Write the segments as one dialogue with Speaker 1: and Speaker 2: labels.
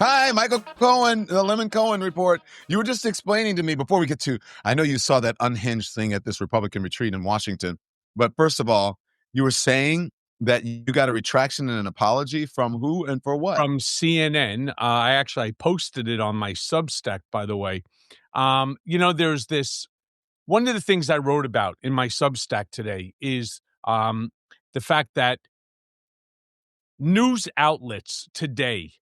Speaker 1: Hi, Michael Cohen, the Lemon Cohen Report. You were just explaining to me before we get to, I know you saw that unhinged thing at this Republican retreat in Washington, but first of all, you were saying that you got a retraction and an apology from who and for what?
Speaker 2: From CNN. I posted it on my Substack, by the way. There's this one of the things I wrote about in my Substack today is the fact that news outlets today,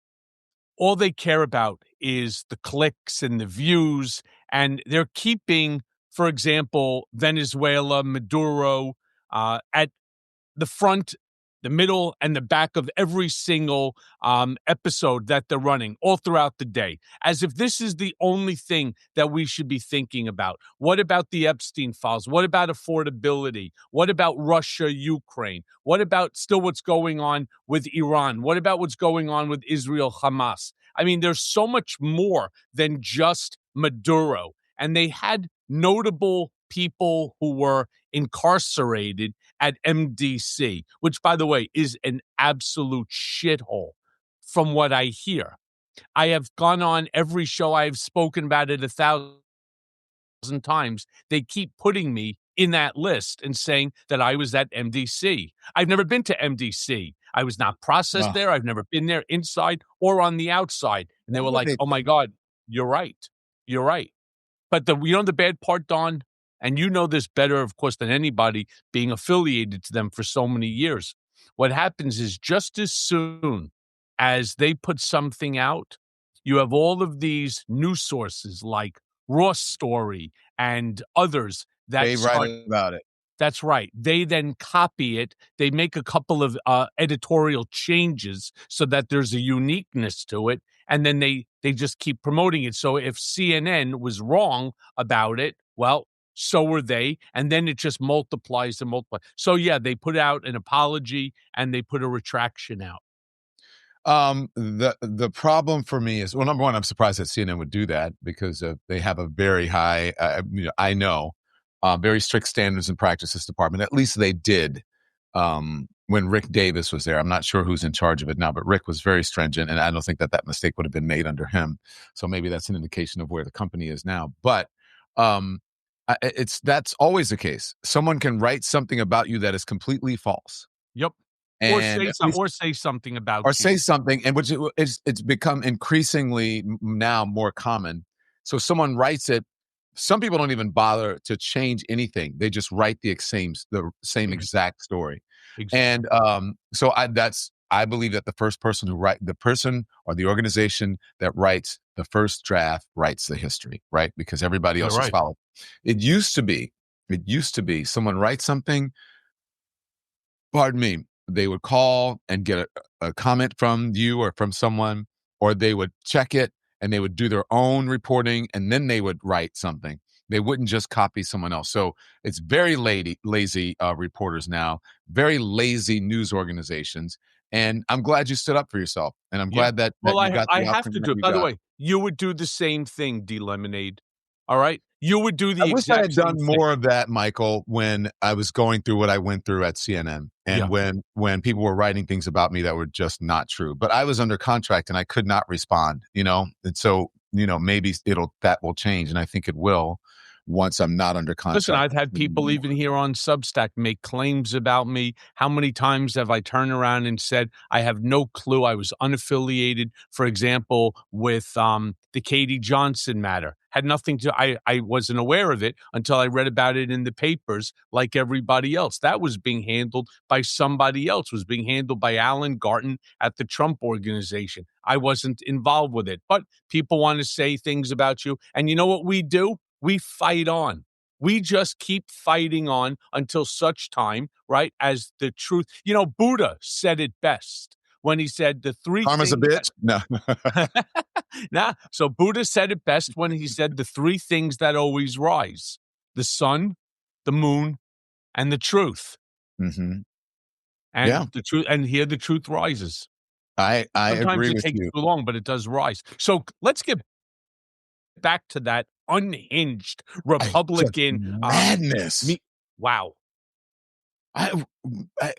Speaker 2: all they care about is the clicks and the views, and they're keeping, for example, Venezuela, Maduro at the front, the middle, and the back of every single episode that they're running all throughout the day, as if this is the only thing that we should be thinking about. What about the Epstein files? What about affordability? What about Russia, Ukraine? What about still what's going on with Iran? What about what's going on with Israel, Hamas? I mean, there's so much more than just Maduro. And they had notable people who were incarcerated at MDC, which, by the way, is an absolute shithole from what I hear. I have gone on every show. I've spoken about it 1,000 times. They keep putting me in that list and saying that I was at MDC. I've never been to MDC. I was not processed there. I've never been there inside or on the outside. And they were like, oh my God, you're right. You're right. But the bad part, Don, and you know this better, of course, than anybody, being affiliated to them for so many years. What happens is just as soon as they put something out, you have all of these news sources like Raw Story and others that
Speaker 1: They write about it.
Speaker 2: That's right. They then copy it. They make a couple of editorial changes so that there's a uniqueness to it, and then they just keep promoting it. So if CNN was wrong about it, well, so were they, and then it just multiplies and multiplies. So yeah, they put out an apology and they put a retraction out.
Speaker 1: The problem for me is, well, number one, I'm surprised that CNN would do that because they have a very high, I know, very strict standards and practices department. At least they did when Rick Davis was there. I'm not sure who's in charge of it now, but Rick was very stringent, and I don't think that mistake would have been made under him. So maybe that's an indication of where the company is now. But that's always the case. Someone can write something about you that is completely false.
Speaker 2: Yep.
Speaker 1: And
Speaker 2: Or say something about
Speaker 1: or
Speaker 2: you.
Speaker 1: say something, and which it's become increasingly now more common. So someone writes it. Some people don't even bother to change anything; they just write the same exact story.
Speaker 2: Exactly.
Speaker 1: And so I believe that the person or the organization that writes the first draft writes the history, right? Because everybody else has followed. It used to be someone writes something. Pardon me. They would call and get a comment from you or from someone, or they would check it and they would do their own reporting, and then they would write something. They wouldn't just copy someone else. So it's very lazy reporters now, very lazy news organizations. And I'm glad you stood up for yourself. And I'm glad that you got the
Speaker 2: I have to do it. By the way, you would do the same thing, D Lemonade. All right? You would do the
Speaker 1: I wish I had done
Speaker 2: same
Speaker 1: more of that, Michael, when I was going through what I went through at CNN, and when people were writing things about me that were just not true. But I was under contract and I could not respond, and so maybe that will change, and I think it will once I'm not under contract.
Speaker 2: Listen, I've had people even here on Substack make claims about me. How many times have I turned around and said, I have no clue, I was unaffiliated, for example, with the Katie Johnson matter. Had nothing to, I wasn't aware of it until I read about it in the papers like everybody else. That was being handled by somebody else, was being handled by Alan Garten at the Trump organization. I wasn't involved with it, but people want to say things about you. And you know what we do? We fight on. We just keep fighting on until such time, right, as the truth. Buddha said it best when he said the three
Speaker 1: Karma's a bitch? No.
Speaker 2: Nah. So Buddha said it best when he said the three things that always rise: the sun, the moon, and the truth.
Speaker 1: Mm-hmm.
Speaker 2: And the truth, and here the truth rises.
Speaker 1: I
Speaker 2: Sometimes
Speaker 1: agree
Speaker 2: it
Speaker 1: with
Speaker 2: takes
Speaker 1: you.
Speaker 2: too long, but it does rise. So let's get back to that unhinged Republican
Speaker 1: madness.
Speaker 2: Wow.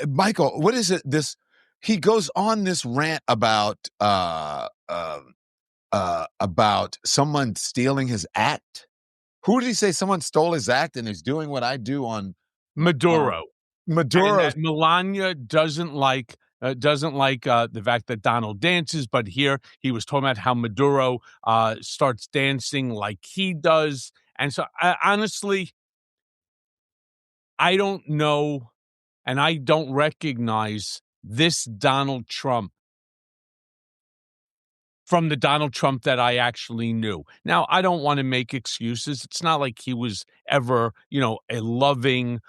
Speaker 1: Michael, what is it? He goes on this rant about about someone stealing his act. Who did he say someone stole his act and is doing what I do on
Speaker 2: Maduro. And
Speaker 1: Maduro's?
Speaker 2: that Melania doesn't like the fact that Donald dances, but here he was talking about how Maduro starts dancing like he does. And so, honestly, I don't know, and I don't recognize this Donald Trump from the Donald Trump that I actually knew. Now, I don't want to make excuses. It's not like he was ever, a loving,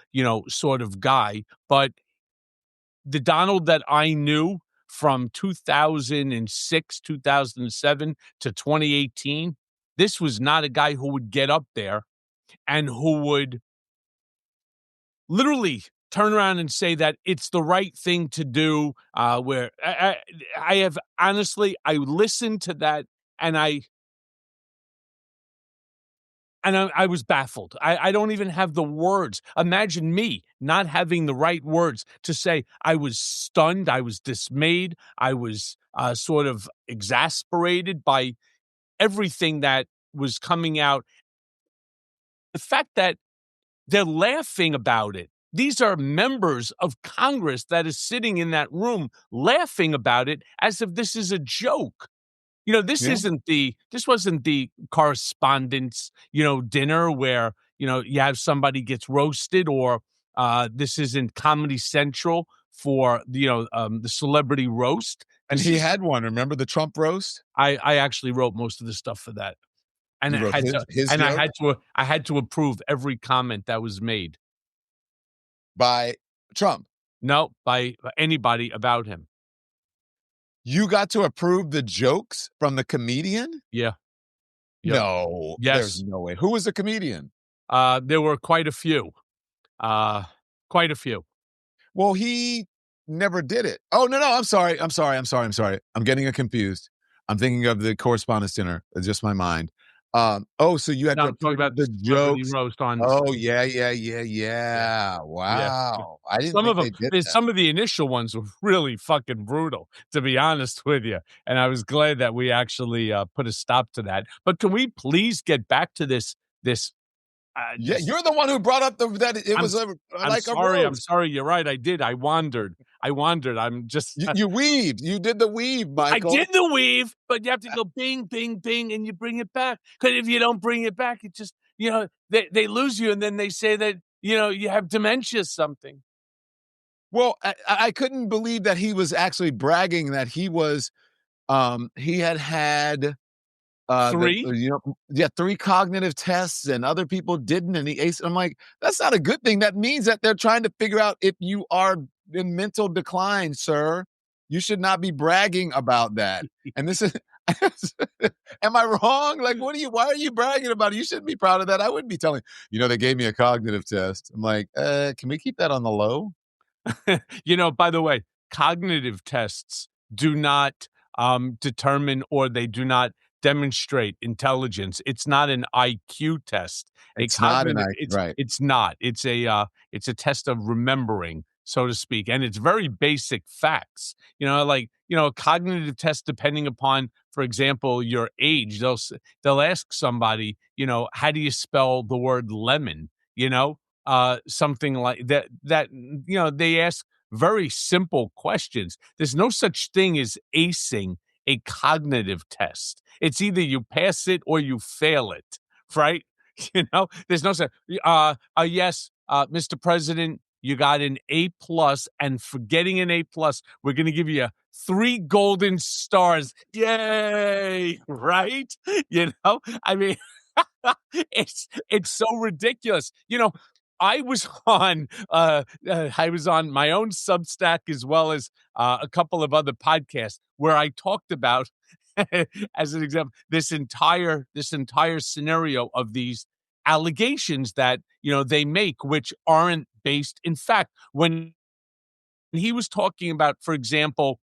Speaker 2: sort of guy, but the Donald that I knew from 2006, 2007 to 2018, this was not a guy who would get up there and who would literally turn around and say that it's the right thing to do. Where I have honestly, I listened to that and I was baffled. I don't even have the words. Imagine me not having the right words to say. I was stunned. I was dismayed. I was sort of exasperated by everything that was coming out. The fact that they're laughing about it. These are members of Congress that is sitting in that room laughing about it as if this is a joke.
Speaker 1: Yeah.
Speaker 2: This wasn't the correspondence, dinner where, you have somebody gets roasted, or this isn't Comedy Central for, the celebrity roast.
Speaker 1: And
Speaker 2: This
Speaker 1: he
Speaker 2: is,
Speaker 1: had one. Remember the Trump roast?
Speaker 2: I actually wrote most of the stuff for that. And
Speaker 1: You
Speaker 2: I
Speaker 1: wrote
Speaker 2: had to,
Speaker 1: his
Speaker 2: and
Speaker 1: joke
Speaker 2: I had to approve every comment that was made.
Speaker 1: by Trump.
Speaker 2: No, by anybody about him.
Speaker 1: You got to approve the jokes from the comedian?
Speaker 2: Yeah. Yep.
Speaker 1: No, there's
Speaker 2: Yes.
Speaker 1: no way. Who was the comedian?
Speaker 2: There were quite a few. Uh, Quite a few.
Speaker 1: Well, he never did it. Oh, no, I'm sorry. I'm getting it confused. I'm thinking of the correspondence dinner. It's just my mind. So you had
Speaker 2: No,
Speaker 1: to
Speaker 2: I'm talking
Speaker 1: approve
Speaker 2: about the
Speaker 1: the
Speaker 2: celebrity
Speaker 1: jokes.
Speaker 2: roast on.
Speaker 1: Oh, yeah.
Speaker 2: Yeah, yeah.
Speaker 1: Wow. I didn't
Speaker 2: Some of
Speaker 1: think
Speaker 2: them,
Speaker 1: they did that.
Speaker 2: some of the initial ones were really fucking brutal, to be honest with you. And I was glad that we actually put a stop to that. But can we please get back to this?
Speaker 1: Yeah, you're the one who brought up that it
Speaker 2: I'm
Speaker 1: was
Speaker 2: I'm
Speaker 1: like a
Speaker 2: sorry. I'm
Speaker 1: roast.
Speaker 2: sorry. You're right. I did. I wandered. I'm just.
Speaker 1: You weaved. You did the weave,
Speaker 2: I
Speaker 1: Michael.
Speaker 2: did the weave, but you have to go bing, bing, bing, and you bring it back. Because if you don't bring it back, it just, they lose you, and then they say that, you have dementia or something.
Speaker 1: Well, I couldn't believe that he was actually bragging that he had
Speaker 2: Three?
Speaker 1: yeah, 3 cognitive tests and other people didn't, and he aced. I'm like, that's not a good thing. That means that they're trying to figure out if you are in mental decline, sir. You should not be bragging about that. And this is, am I wrong? Like, why are you bragging about it? You shouldn't be proud of that. I wouldn't be telling, they gave me a cognitive test. I'm like, can we keep that on the low?
Speaker 2: By the way, cognitive tests do not determine, or they do not demonstrate intelligence. It's not an IQ test. A
Speaker 1: It's not an
Speaker 2: cognitive
Speaker 1: I
Speaker 2: it's
Speaker 1: right.
Speaker 2: it's not. It's a test of remembering, so to speak, and it's very basic facts. A cognitive test, depending upon, for example, your age, they'll ask somebody, how do you spell the word lemon? Something like that, they ask very simple questions. There's no such thing as acing a cognitive test. It's either you pass it or you fail it, right? There's no such, yes, Mr. President, you got an A plus, and for getting an A plus, we're going to give you 3 golden stars. Yay. Right. I mean, it's so ridiculous. I was on my own Substack, as well as a couple of other podcasts, where I talked about, as an example, this entire scenario of these allegations that they make, which aren't based in fact. When he was talking about, for example,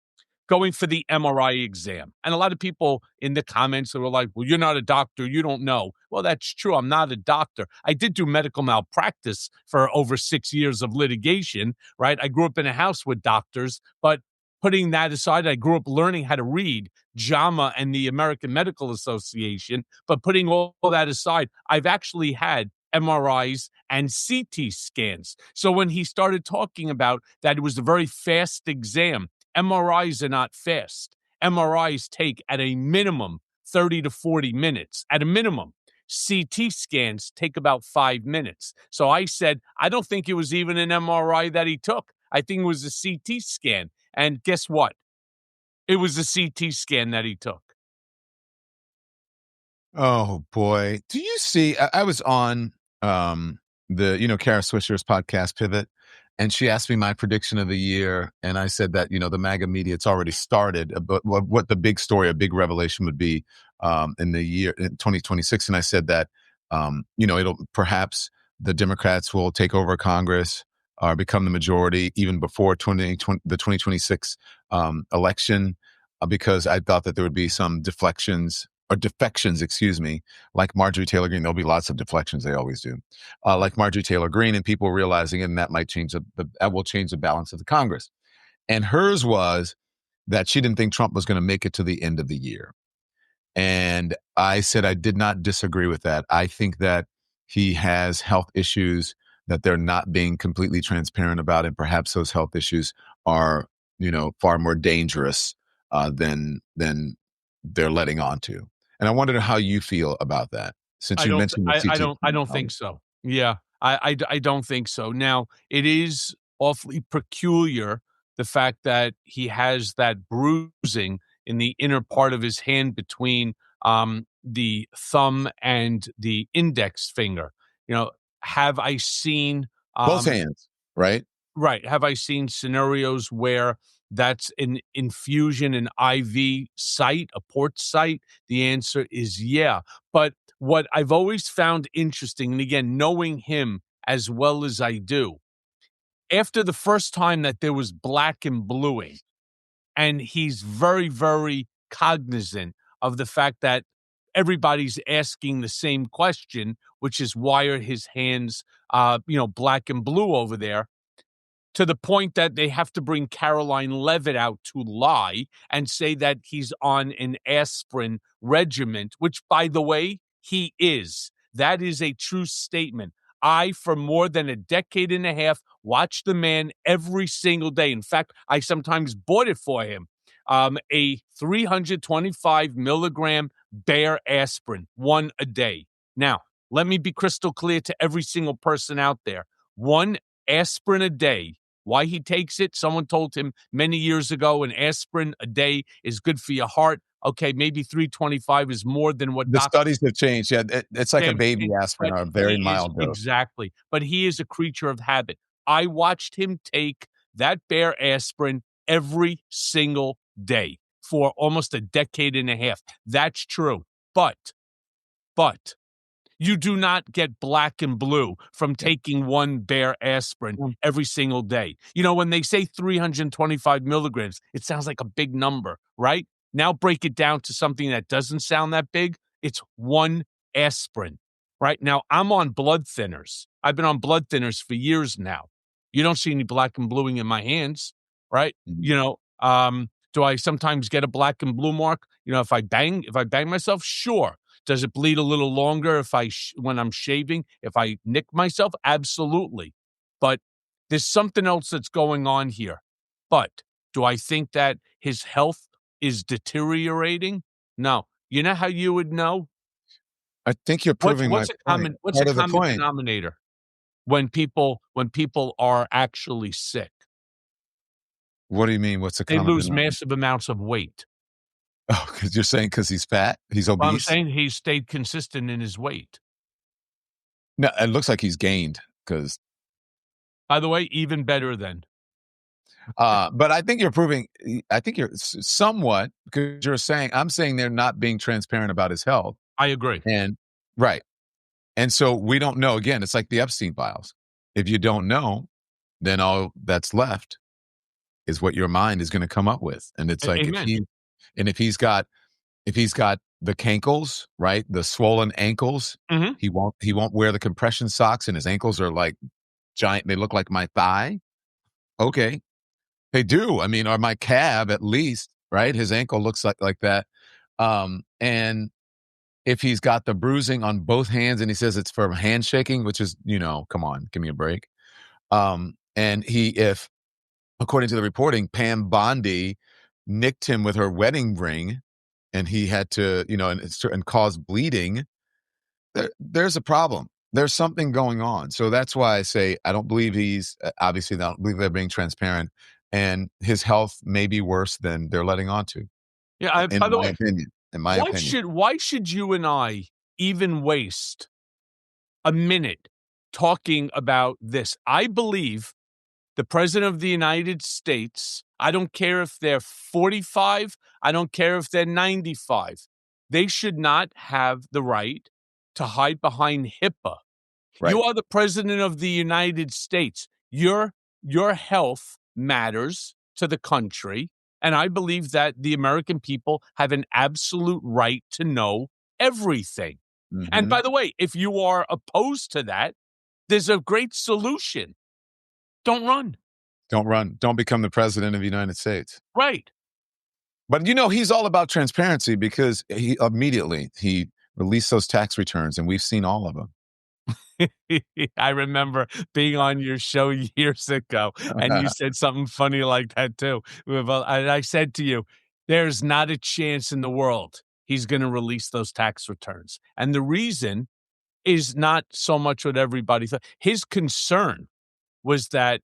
Speaker 2: going for the MRI exam. And a lot of people in the comments were like, well, you're not a doctor. You don't know. Well, that's true. I'm not a doctor. I did do medical malpractice for over 6 years of litigation, right? I grew up in a house with doctors, but putting that aside, I grew up learning how to read JAMA and the American Medical Association. But putting all that aside, I've actually had MRIs and CT scans. So when he started talking about that, it was a very fast exam. MRIs are not fast. MRIs take at a minimum 30 to 40 minutes, at a minimum. CT scans take about 5 minutes. So I said, I don't think it was even an MRI that he took. I think it was a CT scan. And guess what? It was a CT scan that he took.
Speaker 1: Oh boy. Do you see I was on Kara Swisher's podcast Pivot, and she asked me my prediction of the year, and I said that, the MAGA media, it's already started, but what the big story, a big revelation would be in the year in 2026. And I said that it'll perhaps the Democrats will take over Congress or become the majority even before the 2026 election, because I thought that there would be some deflections or defections, excuse me, like Marjorie Taylor Greene. There'll be lots of deflections. They always do. Like Marjorie Taylor Greene, and people realizing it, and that might change that will change the balance of the Congress. And hers was that she didn't think Trump was going to make it to the end of the year. And I said I did not disagree with that. I think that he has health issues that they're not being completely transparent about, and perhaps those health issues are, far more dangerous than they're letting on to. And I wondered how you feel about that, since you mentioned the CT.
Speaker 2: I don't think so. Yeah, I don't think so. Now, it is awfully peculiar, the fact that he has that bruising in the inner part of his hand between the thumb and the index finger. Have I seen
Speaker 1: both hands, right?
Speaker 2: Right. Have I seen scenarios where that's an infusion, an IV site, a port site? The answer is yeah. But what I've always found interesting, and again, knowing him as well as I do, after the first time that there was black and bluing, and he's very, very cognizant of the fact that everybody's asking the same question, which is why are his hands, black and blue over there? To the point that they have to bring Caroline Leavitt out to lie and say that he's on an aspirin regimen, which, by the way, he is. That is a true statement. I, for more than a decade and a half, watched the man every single day. In fact, I sometimes bought it for him. A 325 milligram Bayer aspirin, one a day. Now, let me be crystal clear to every single person out there. One aspirin a day. Why he takes it? Someone told him many years ago an aspirin a day is good for your heart. Okay, maybe 325 is more than what
Speaker 1: the studies have changed. Yeah, it's like a baby aspirin, or a very mild dose.
Speaker 2: Exactly. But he is a creature of habit. I watched him take that Bayer aspirin every single day for almost a decade and a half. That's true. But you do not get black and blue from taking one Bayer aspirin every single day. When they say 325 milligrams, it sounds like a big number, right? Now break it down to something that doesn't sound that big. It's one aspirin, right? Now, I'm on blood thinners. I've been on blood thinners for years now. You don't see any black and bluing in my hands, right?
Speaker 1: Mm-hmm.
Speaker 2: Do I sometimes get a black and blue mark? If I bang myself, sure. Does it bleed a little longer when I'm shaving? If I nick myself? Absolutely. But there's something else that's going on here. But do I think that his health is deteriorating? No. You know how you would know?
Speaker 1: I think you're proving my point.
Speaker 2: What's a common denominator when people are actually sick?
Speaker 1: What do you mean? What's a common
Speaker 2: denominator? They lose
Speaker 1: denominator?
Speaker 2: massive amounts of weight.
Speaker 1: Oh, because you're saying because he's fat, he's obese.
Speaker 2: I'm saying he's stayed consistent in his weight.
Speaker 1: No, it looks like he's gained. Because,
Speaker 2: by the way, even better then.
Speaker 1: But I think you're proving. I think you're somewhat, because I'm saying they're not being transparent about his health.
Speaker 2: I agree.
Speaker 1: And right, and so we don't know. Again, it's like the Epstein files. If you don't know, then all that's left is what your mind is going to come up with, and it's like if he's got the cankles, right, the swollen ankles,
Speaker 2: mm-hmm.
Speaker 1: he won't wear the compression socks, and his ankles are like giant. They look like my thigh. Okay, They do. I mean, or my cab at least, right? His ankle looks like that. And if he's got the bruising on both hands and he says it's from handshaking, which is, come on, give me a break. And if according to the reporting, Pam Bondi nicked him with her wedding ring and he had to, and cause bleeding, there's a problem. There's something going on. So that's why I say I don't believe obviously, I don't believe they're being transparent, and his health may be worse than they're letting on to.
Speaker 2: Yeah. By the way,
Speaker 1: Opinion. In my opinion.
Speaker 2: Why should you and I even waste a minute talking about this? I believe the president of the United States, I don't care if they're 45, I don't care if they're 95, they should not have the right to hide behind HIPAA.
Speaker 1: Right.
Speaker 2: You are the president of the United States. Your health matters to the country, and I believe that the American people have an absolute right to know everything.
Speaker 1: Mm-hmm.
Speaker 2: And by the way, if you are opposed to that, there's a great solution. Don't run.
Speaker 1: Don't run. Don't become the president of the United States.
Speaker 2: Right.
Speaker 1: But, he's all about transparency because he released those tax returns, and we've seen all of them.
Speaker 2: I remember being on your show years ago, and you said something funny like that too. And I said to you, there's not a chance in the world he's going to release those tax returns. And the reason is not so much what everybody thought. His concern was that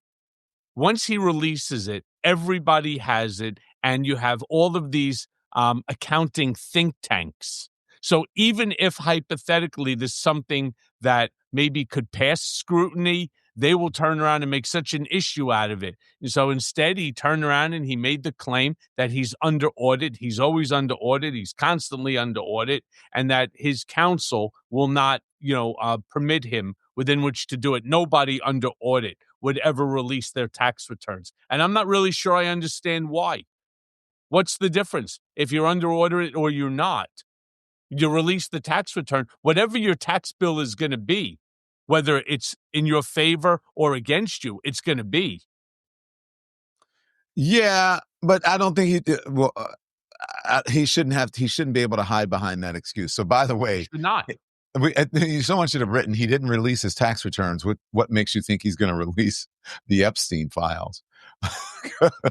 Speaker 2: once he releases it, everybody has it, and you have all of these accounting think tanks. So even if hypothetically there's something that maybe could pass scrutiny, they will turn around and make such an issue out of it. And so instead, he turned around and he made the claim that he's under audit. He's always under audit. He's constantly under audit, and that his counsel will not, permit him within which to do it. Nobody under audit would ever release their tax returns. And I'm not really sure I understand why. What's the difference if you're under audit or you're not? You release the tax return, whatever your tax bill is going to be, whether it's in your favor or against you, it's going to be.
Speaker 1: Yeah, but I don't think he shouldn't be able to hide behind that excuse. So by the way,
Speaker 2: not.
Speaker 1: Someone should have written, he didn't release his tax returns. What makes you think he's going to release the Epstein files?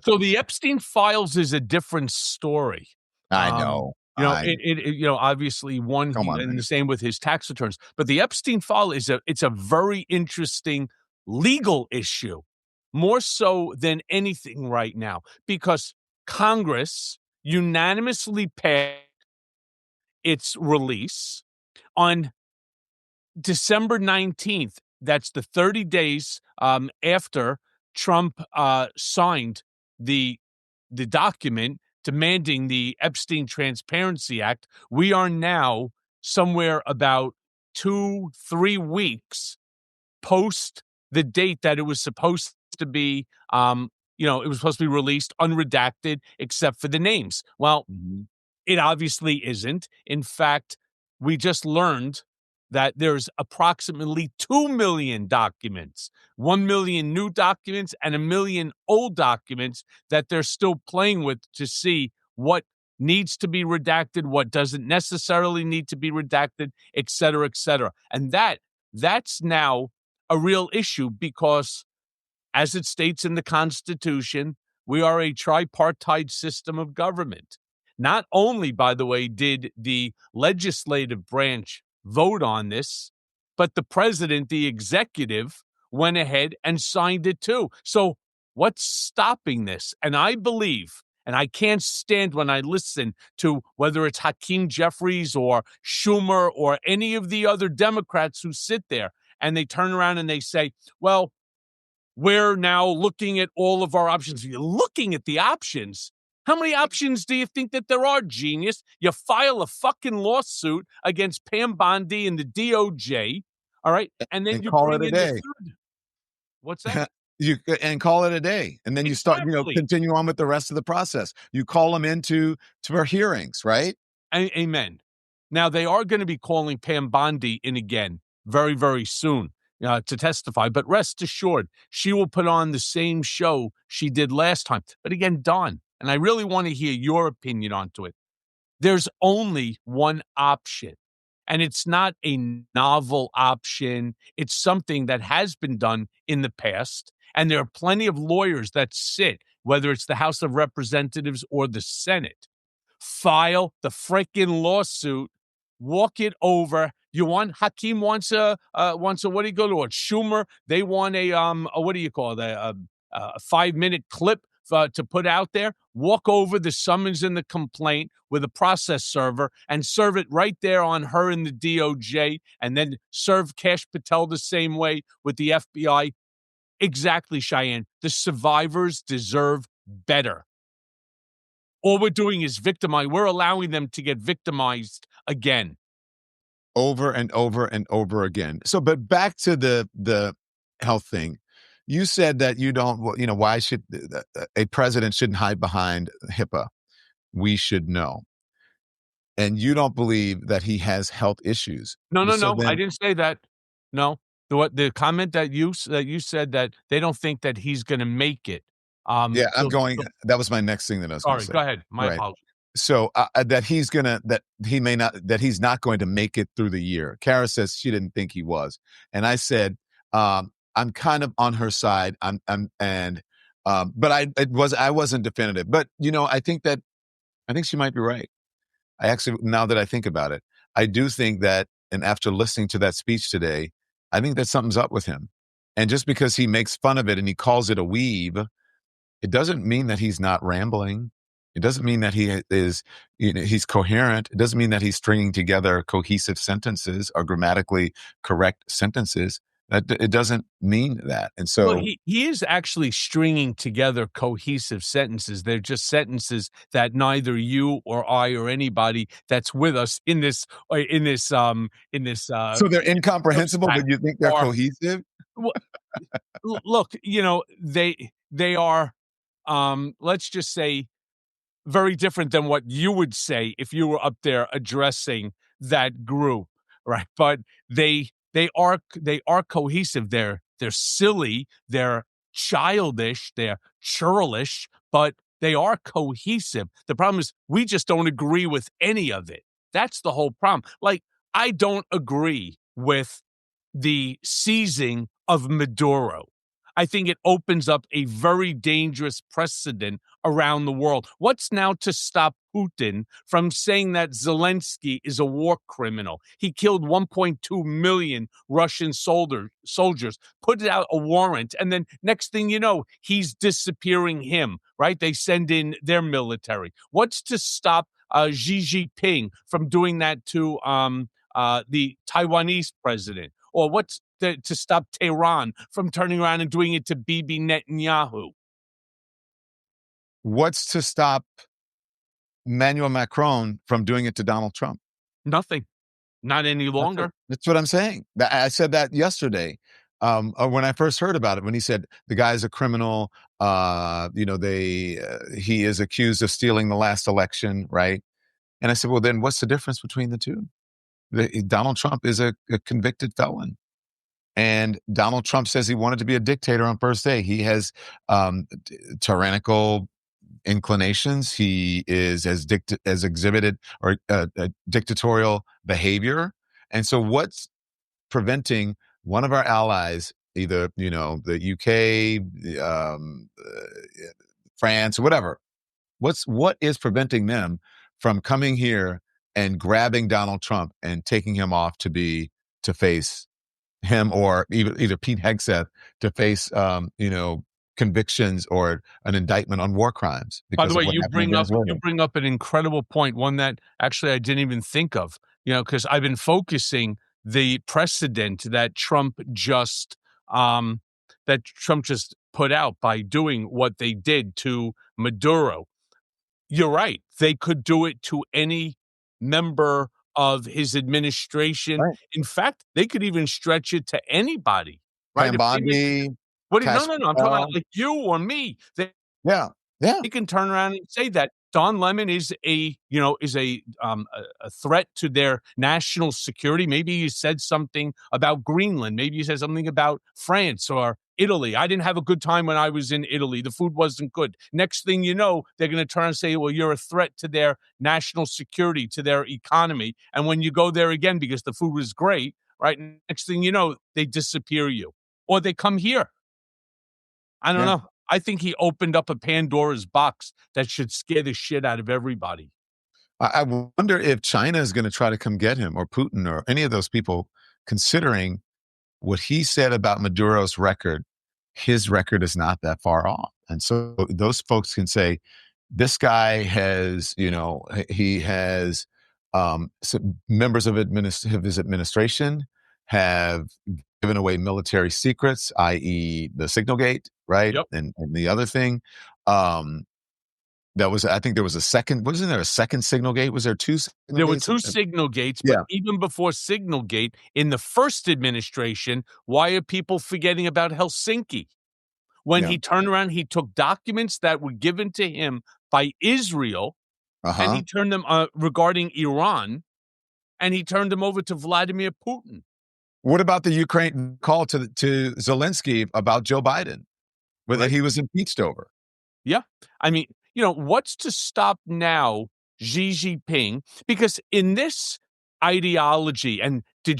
Speaker 2: So the Epstein files is a different story.
Speaker 1: I know.
Speaker 2: Obviously one, and the same with his tax returns. But the Epstein file it's a very interesting legal issue, more so than anything right now, because Congress unanimously passed its release on December 19th. That's the 30 days after Trump signed the document demanding the Epstein Transparency Act. We are now somewhere about 2-3 weeks post the date that it was supposed to be, it was supposed to be released unredacted except for the names. Well, It obviously isn't. In fact, we just learned that there's approximately 2 million documents, 1 million new documents and 1 million old documents that they're still playing with to see what needs to be redacted, what doesn't necessarily need to be redacted, et cetera, et cetera. And that's now a real issue because, as it states in the Constitution, we are a tripartite system of government. Not only, by the way, did the legislative branch vote on this, but the president, the executive, went ahead and signed it too. So what's stopping this? And I believe, and I can't stand when I listen to whether it's Hakeem Jeffries or Schumer or any of the other Democrats who sit there and they turn around and they say, well, we're now looking at all of our options. You're looking at the options. How many options do you think that there are, genius? You file a fucking lawsuit against Pam Bondi and the DOJ, all right? And then you
Speaker 1: call
Speaker 2: bring
Speaker 1: it a
Speaker 2: in
Speaker 1: day.
Speaker 2: the third. What's that?
Speaker 1: And call it a day. And then you start, continue on with the rest of the process. You call them into for hearings, right?
Speaker 2: Amen. Now, they are going to be calling Pam Bondi in again very, very soon. to testify. But rest assured, she will put on the same show she did last time. But again, Don, and I really want to hear your opinion onto it. There's only one option, and it's not a novel option. It's something that has been done in the past, and there are plenty of lawyers that sit, whether it's the House of Representatives or the Senate, file the freaking lawsuit, walk it over. You want Hakeem wants a what do you go to a Schumer? They want a what do you call it, a 5-minute clip to put out there. Walk over the summons and the complaint with a process server and serve it right there on her in the DOJ, and then serve Kash Patel the same way with the FBI. Exactly, Cheyenne. The survivors deserve better. All we're doing is victimize. We're allowing them to get victimized again.
Speaker 1: Over and over and over again. So, but back to the health thing. You said that you don't, why should a president shouldn't hide behind HIPAA? We should know. And you don't believe that he has health issues.
Speaker 2: No, I didn't say that. No, the comment that you said that they don't think that he's going to make it.
Speaker 1: That was my next thing that I was going to say.
Speaker 2: Sorry, go ahead. My apologies.
Speaker 1: So that he's not going to make it through the year. Kara says she didn't think he was, and I said I'm kind of on her side. But I wasn't definitive. But I think she might be right. I actually, now that I think about it, I do think that, and after listening to that speech today, I think that something's up with him. And just because he makes fun of it and he calls it a weave, it doesn't mean that he's not rambling. It doesn't mean that he is, he's coherent. It doesn't mean that he's stringing together cohesive sentences or grammatically correct sentences. It doesn't mean that. And so
Speaker 2: he is actually stringing together cohesive sentences. They're just sentences that neither you or I or anybody that's with us in this. So
Speaker 1: they're incomprehensible, but you think they're cohesive?
Speaker 2: Well, look, they are, let's just say, very different than what you would say if you were up there addressing that group, right? But they are cohesive. They're silly, they're childish, they're churlish, but they are cohesive. The problem is we just don't agree with any of it. That's the whole problem. Like, I don't agree with the seizing of Maduro. I think it opens up a very dangerous precedent around the world. What's now to stop Putin from saying that Zelensky is a war criminal? He killed 1.2 million Russian soldiers, put out a warrant, and then next thing you know, he's disappearing him, right? They send in their military. What's to stop Xi Jinping from doing that to the Taiwanese president? Or what's to stop Tehran from turning around and doing it to Bibi Netanyahu?
Speaker 1: What's to stop Emmanuel Macron from doing it to Donald Trump?
Speaker 2: Nothing. Not any longer.
Speaker 1: That's what I'm saying. I said that yesterday when I first heard about it, when he said the guy's a criminal, he is accused of stealing the last election, right? And I said, well, then what's the difference between the two? Donald Trump is a convicted felon. And Donald Trump says he wanted to be a dictator on first day. He has tyrannical inclinations. He is as exhibited or dictatorial behavior. And so what's preventing one of our allies, either, the UK, France, whatever, what is preventing them from coming here and grabbing Donald Trump and taking him off to face him, or either Pete Hegseth to face, convictions or an indictment on war crimes?
Speaker 2: By the way, you bring up an incredible point, one that actually I didn't even think of, because I've been focusing the precedent that Trump just put out by doing what they did to Maduro. You're right. They could do it to any member of his administration. Right. In fact, they could even stretch it to anybody. Right? No. I'm talking about like you or me. They can turn around and say that. Don Lemon is a threat to their national security. Maybe he said something about Greenland. Maybe he said something about France or Italy. I didn't have a good time when I was in Italy. The food wasn't good. Next thing you know, they're going to turn and say, well, you're a threat to their national security, to their economy. And when you go there again because the food was great, right? Next thing you know, they disappear you or they come here. I don't
Speaker 1: Yeah.
Speaker 2: know. I think he opened up a Pandora's box that should scare the shit out of everybody.
Speaker 1: I wonder if China is going to try to come get him, or Putin, or any of those people, considering what he said about Maduro's record. His record is not that far off. And so those folks can say, this guy has, he has some members of his administration have given away military secrets, i.e. the signal gate, right?
Speaker 2: Yep.
Speaker 1: And the other thing, I think there was a second, wasn't there a second signal gate? Was there two signal
Speaker 2: There were
Speaker 1: gates?
Speaker 2: two signal gates, but
Speaker 1: Yeah.
Speaker 2: even before signal gate, in the first administration, why are people forgetting about Helsinki? When
Speaker 1: Yeah.
Speaker 2: he turned around, he took documents that were given to him by Israel, and
Speaker 1: Uh-huh.
Speaker 2: he turned them regarding Iran, and he turned them over to Vladimir Putin.
Speaker 1: What about the Ukraine call to Zelensky about Joe Biden, that
Speaker 2: Right.
Speaker 1: he was impeached over?
Speaker 2: Yeah. I mean, what's to stop now Xi Jinping? Because in this ideology, and do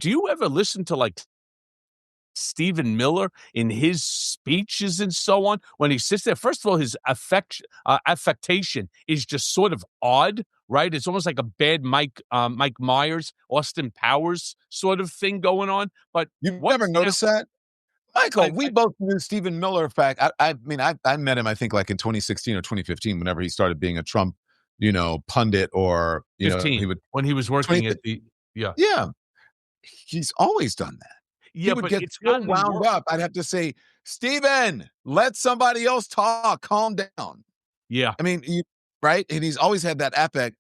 Speaker 2: you ever listen to like Stephen Miller in his speeches and so on when he sits there? First of all, his affectation is just sort of odd, right? It's almost like a bad Mike Myers, Austin Powers sort of thing going on. But
Speaker 1: You've never
Speaker 2: what's now?
Speaker 1: noticed that? Michael,
Speaker 2: I,
Speaker 1: we
Speaker 2: I,
Speaker 1: both knew Stephen Miller. In fact, I mean, I met him, I think, like in 2016 or 2015, whenever he started being a Trump, pundit, or, he
Speaker 2: 15
Speaker 1: would,
Speaker 2: when he was working
Speaker 1: 20,
Speaker 2: at the yeah.
Speaker 1: yeah, he's always done that. He
Speaker 2: Yeah,
Speaker 1: would
Speaker 2: but
Speaker 1: get
Speaker 2: it's
Speaker 1: so
Speaker 2: gotten
Speaker 1: wound
Speaker 2: worse.
Speaker 1: up. I'd have to say, Stephen, let somebody else talk. Calm down.
Speaker 2: Yeah.
Speaker 1: I mean, right? And he's always had that epic.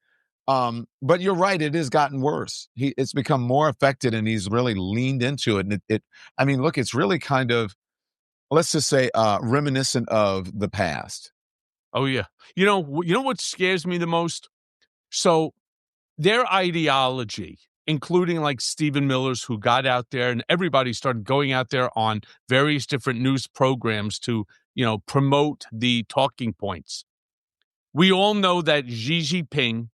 Speaker 1: But you're right, it has gotten worse. It's become more affected, and he's really leaned into it. And I mean, look, it's really kind of, let's just say, reminiscent of the past.
Speaker 2: Oh, yeah. You know what scares me the most? So their ideology, including like Stephen Miller's, who got out there and everybody started going out there on various different news programs to, promote the talking points. We all know that Xi Jinping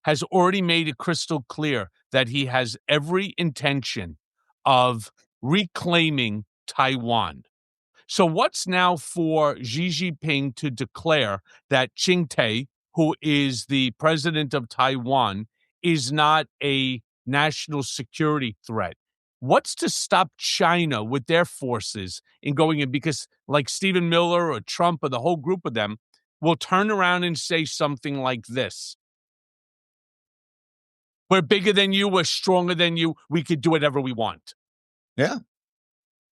Speaker 2: has already made it crystal clear that he has every intention of reclaiming Taiwan. So what's now for Xi Jinping to declare that Qingtai, who is the president of Taiwan, is not a national security threat? What's to stop China with their forces in going in? Because like Stephen Miller or Trump or the whole group of them will turn around and say something like this. We're bigger than you. We're stronger than you. We could do whatever we want.
Speaker 1: Yeah.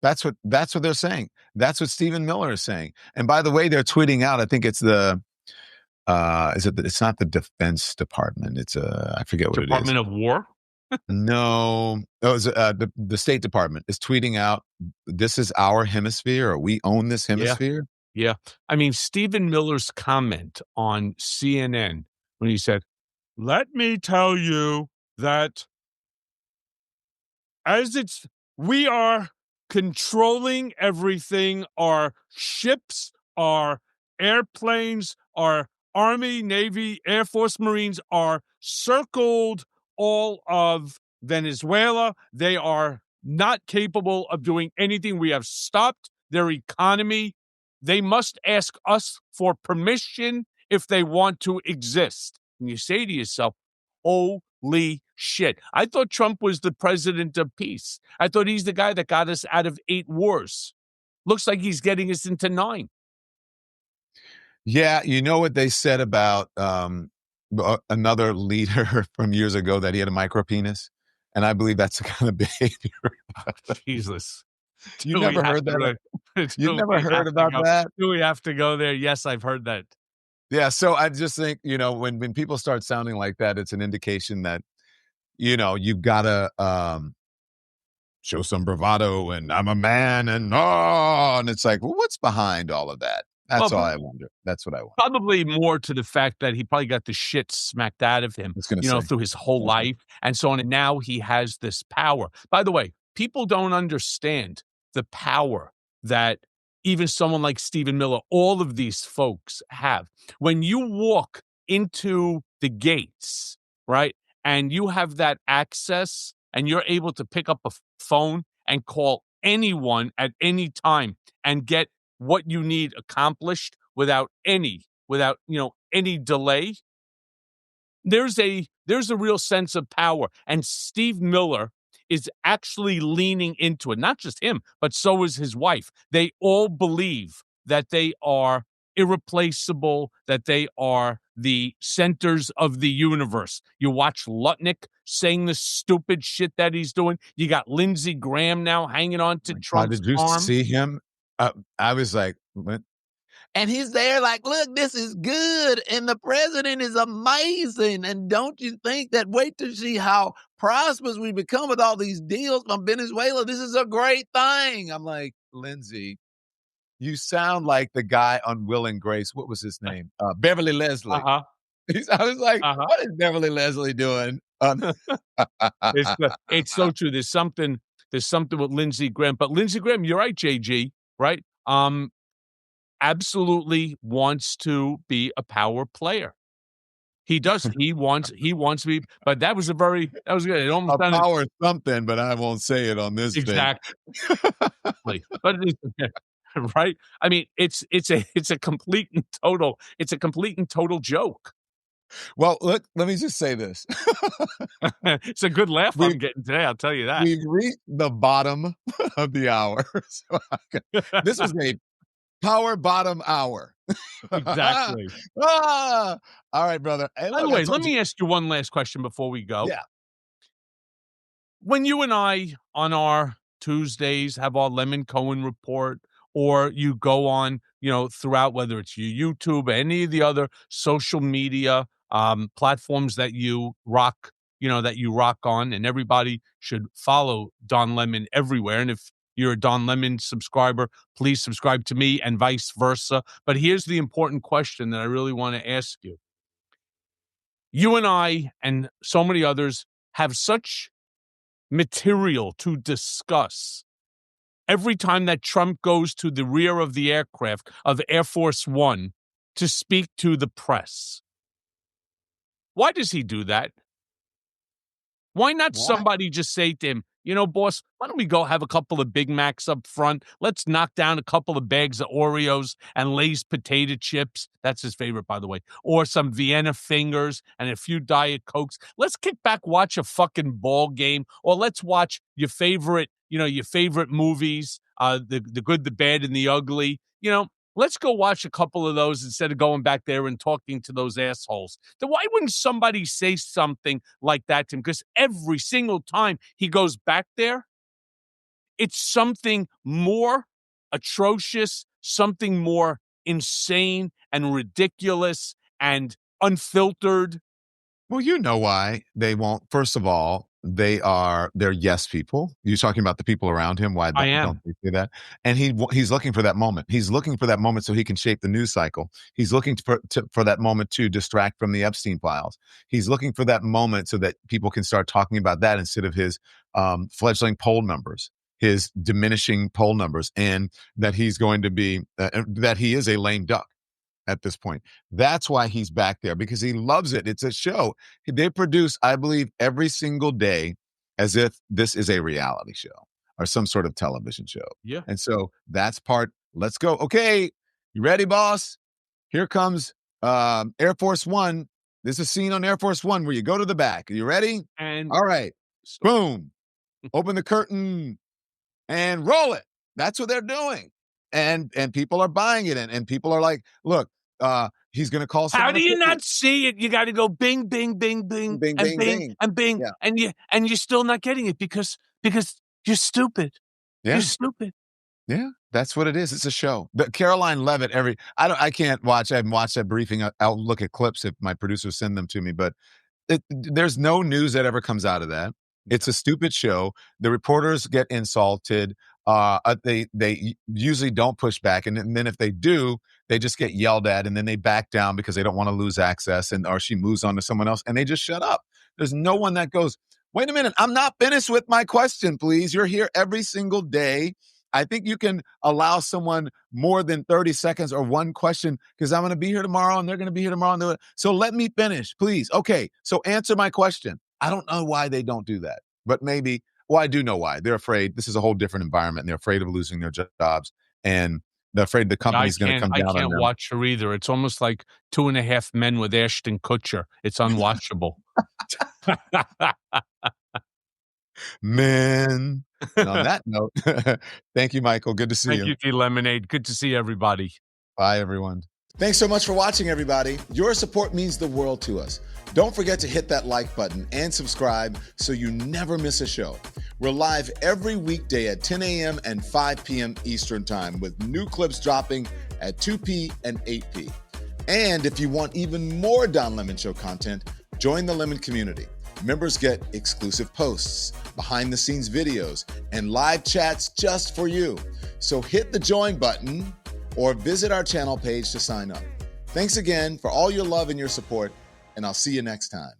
Speaker 1: That's what they're saying. That's what Stephen Miller is saying. And by the way, they're tweeting out, I think it's it's not the Defense Department. It's I forget what it is.
Speaker 2: Department of War?
Speaker 1: No, it was the State Department is tweeting out, this is our hemisphere, or we own this hemisphere.
Speaker 2: Yeah. I mean, Stephen Miller's comment on CNN when he said, let me tell you that we are controlling everything. Our ships, our airplanes, our Army, Navy, Air Force, Marines are circled all of Venezuela. They are not capable of doing anything. We have stopped their economy. They must ask us for permission if they want to exist. And you say to yourself, holy shit. I thought Trump was the president of peace. I thought he's the guy that got us out of 8 wars. Looks like he's getting us into 9.
Speaker 1: Yeah, you know what they said about another leader from years ago, that he had a micro penis, and I believe that's the kind of behavior.
Speaker 2: Jesus.
Speaker 1: You never heard that? You never heard about that?
Speaker 2: Do we have to go there? Yes, I've heard that.
Speaker 1: Yeah, so I just think, when people start sounding like that, it's an indication that, you've gotta show some bravado, and I'm a man, and it's like, well, what's behind all of that? That's all
Speaker 2: Well,
Speaker 1: I wonder. That's what I wonder.
Speaker 2: probably more to the fact that he probably got the shit smacked out of him,
Speaker 1: I was gonna say.
Speaker 2: through his whole
Speaker 1: Mhm.
Speaker 2: life and so on. And now he has this power. By the way, people don't understand the power that even someone like Stephen Miller, all of these folks have. When you walk into the gates, right, and you have that access and you're able to pick up a phone and call anyone at any time and get what you need accomplished without any delay, there's a real sense of power. And Steve Miller is actually leaning into it. Not just him, but so is his wife. They all believe that they are irreplaceable, that they are the centers of the universe. You watch Lutnick saying the stupid shit that he's doing. You got Lindsey Graham now hanging on to
Speaker 1: My God,
Speaker 2: Trump's
Speaker 1: did you
Speaker 2: arm.
Speaker 1: see him? I was like, what? And he's there like, look, this is good. And the president is amazing. And don't you think that wait to see how prosperous we become with all these deals from Venezuela? This is a great thing. I'm like, Lindsay, you sound like the guy on Will and Grace. What was his name? Beverly Leslie.
Speaker 2: Uh-huh.
Speaker 1: I was like,
Speaker 2: Uh-huh.
Speaker 1: what is Beverly Leslie doing?
Speaker 2: It's so true. There's something with Lindsey Graham, but Lindsey Graham, you're right, JG, right? Absolutely wants to be a power player. He does. He wants to be, but that was good. It almost
Speaker 1: A
Speaker 2: sounded
Speaker 1: power something, but I won't say it on this thing.
Speaker 2: exactly, but it is right. I mean, it's a complete and total joke.
Speaker 1: Well, look, let me just say this.
Speaker 2: It's a good laugh
Speaker 1: we
Speaker 2: I'm getting today. I'll tell you that.
Speaker 1: we've reached the bottom of the hour. So this was a power bottom hour.
Speaker 2: Exactly.
Speaker 1: Ah! All right, brother. Hey,
Speaker 2: By the
Speaker 1: look, I
Speaker 2: way, let
Speaker 1: told you.
Speaker 2: me ask you one last question before we go.
Speaker 1: Yeah.
Speaker 2: When you and I on our Tuesdays have our Lemon Cohen report, or you go on, throughout, whether it's your YouTube, any of the other social media platforms that you rock on, and everybody should follow Don Lemon everywhere. And if you're a Don Lemon subscriber, please subscribe to me and vice versa. But here's the important question that I really want to ask you. You and I and so many others have such material to discuss every time that Trump goes to the rear of the aircraft of Air Force One to speak to the press. Why does he do that? Why not
Speaker 1: What?
Speaker 2: somebody just say to him, boss, why don't we go have a couple of Big Macs up front? Let's knock down a couple of bags of Oreos and Lay's potato chips. That's his favorite, by the way. Or some Vienna fingers and a few Diet Cokes. Let's kick back, watch a fucking ball game, or let's watch your favorite movies, the good, the bad, and the ugly. Let's go watch a couple of those instead of going back there and talking to those assholes. Then why wouldn't somebody say something like that to him? Because every single time he goes back there, it's something more atrocious, something more insane and ridiculous and unfiltered.
Speaker 1: Well, you know why they won't. First of all, they're yes people. You're talking about the people around him. Why
Speaker 2: I
Speaker 1: don't
Speaker 2: am.
Speaker 1: they say that? And he's looking for that moment. He's looking for that moment so he can shape the news cycle. He's looking for that moment to distract from the Epstein files. He's looking for that moment so that people can start talking about that instead of his fledgling poll numbers, his diminishing poll numbers, and that he's going to be that he is a lame duck at this point. That's why he's back there, because he loves it. It's a show. They produce, I believe, every single day as if this is a reality show or some sort of television show.
Speaker 2: Yeah.
Speaker 1: And so that's part. Let's go. Okay. You ready, boss? Here comes Air Force One. There's a scene on Air Force One where you go to the back. Are you ready?
Speaker 2: And
Speaker 1: All right. Boom. Open the curtain and roll it. That's what they're doing. And people are buying it. And people are like, look, he's going to call
Speaker 2: how
Speaker 1: someone
Speaker 2: do
Speaker 1: a
Speaker 2: you
Speaker 1: cookie.
Speaker 2: not see it? You got to go bing, bing, bing, bing,
Speaker 1: Bing,
Speaker 2: and
Speaker 1: bing,
Speaker 2: bing,
Speaker 1: bing.
Speaker 2: and bing,
Speaker 1: Yeah.
Speaker 2: and you're still not getting it because you're stupid.
Speaker 1: Yeah.
Speaker 2: You're stupid.
Speaker 1: Yeah. That's what it is. It's a show. But Caroline Levitt, I can't watch. I haven't watched that briefing. I'll look at clips if my producers send them to me, but there's no news that ever comes out of that. It's a stupid show. The reporters get insulted. They usually don't push back, and then if they do, they just get yelled at, and then they back down because they don't want to lose access, or she moves on to someone else, and they just shut up. There's no one that goes, wait a minute, I'm not finished with my question, please. You're here every single day. I think you can allow someone more than 30 seconds or one question because I'm going to be here tomorrow and they're going to be here tomorrow. So let me finish, please. Okay, so answer my question. I don't know why they don't do that, but maybe, well, I do know why. They're afraid. This is a whole different environment. And they're afraid of losing their jobs, and they're afraid the company's going to come down on them.
Speaker 2: I can't watch her either. It's almost like 2.5 Men with Ashton Kutcher. It's unwatchable.
Speaker 1: Men. And on that note, thank you, Michael. Good to see you.
Speaker 2: Thank you, T Lemonade. Good to see everybody.
Speaker 1: Bye, everyone. Thanks so much for watching, everybody. Your support means the world to us. Don't forget to hit that like button and subscribe so you never miss a show. We're live every weekday at 10 a.m. and 5 p.m. Eastern Time with new clips dropping at 2 p. and 8 p. And if you want even more Don Lemon Show content, join the Lemon community. Members get exclusive posts, behind-the-scenes videos, and live chats just for you. So hit the join button or visit our channel page to sign up. Thanks again for all your love and your support, and I'll see you next time.